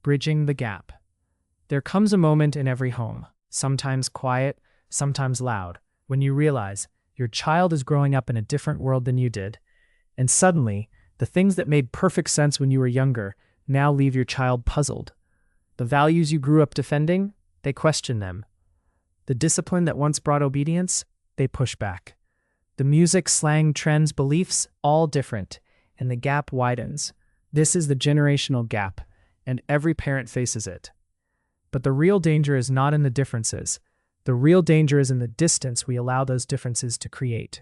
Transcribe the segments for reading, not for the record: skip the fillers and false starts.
Bridging the gap. There comes a moment in every home, sometimes quiet, sometimes loud, when you realize your child is growing up in a different world than you did, and suddenly, the things that made perfect sense when you were younger now leave your child puzzled. The values you grew up defending, they question them. The discipline that once brought obedience, they push back. The music, slang, trends, beliefs, all different, and the gap widens. This is the generational gap, and every parent faces it. But the real danger is not in the differences. The real danger is in the distance we allow those differences to create.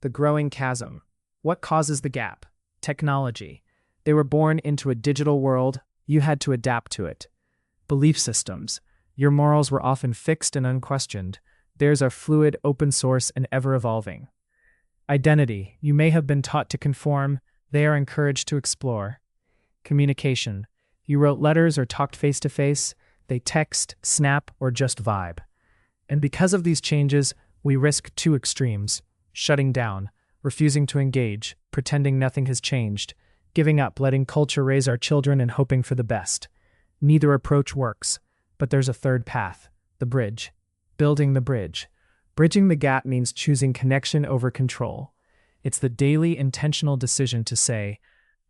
The growing chasm. What causes the gap? Technology. They were born into a digital world. You had to adapt to it. Belief systems. Your morals were often fixed and unquestioned. Theirs are fluid, open source, and ever-evolving. Identity. You may have been taught to conform. They are encouraged to explore. Communication. You wrote letters or talked face-to-face. They text, snap, or just vibe. And because of these changes, we risk two extremes: shutting down, refusing to engage, pretending nothing has changed, giving up, letting culture raise our children and hoping for the best. Neither approach works, but there's a third path: the bridge. Building the bridge. Bridging the gap means choosing connection over control. It's the daily, intentional decision to say,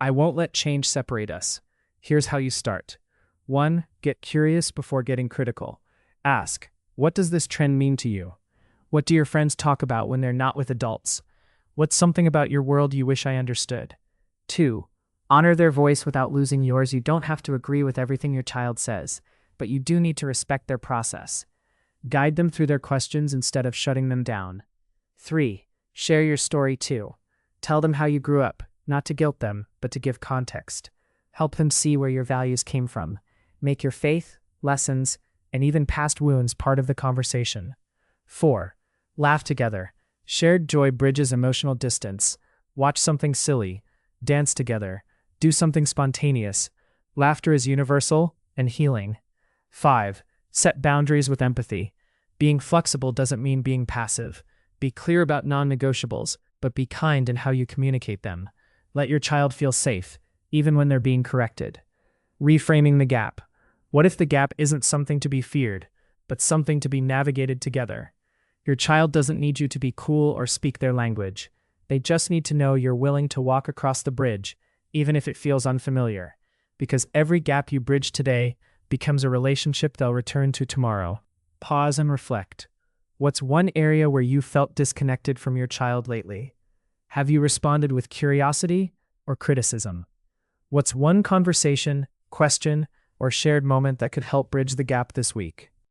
I won't let change separate us. Here's how you start. 1. Get curious before getting critical. Ask, what does this trend mean to you? What do your friends talk about when they're not with adults? What's something about your world you wish I understood? 2. Honor their voice without losing yours. You don't have to agree with everything your child says, but you do need to respect their process. Guide them through their questions instead of shutting them down. 3. Share your story too. Tell them how you grew up, not to guilt them, but to give context. Help them see where your values came from. Make your faith, lessons, and even past wounds part of the conversation. 4. Laugh together. Shared joy bridges emotional distance. Watch something silly. Dance together. Do something spontaneous. Laughter is universal and healing. 5. Set boundaries with empathy. Being flexible doesn't mean being passive. Be clear about non-negotiables, but be kind in how you communicate them. Let your child feel safe, even when they're being corrected. Reframing the gap. What if the gap isn't something to be feared, but something to be navigated together? Your child doesn't need you to be cool or speak their language. They just need to know you're willing to walk across the bridge, even if it feels unfamiliar. Because every gap you bridge today becomes a relationship they'll return to tomorrow. Pause and reflect. What's one area where you felt disconnected from your child lately? Have you responded with curiosity or criticism? What's one conversation, question, or shared moment that could help bridge the gap this week?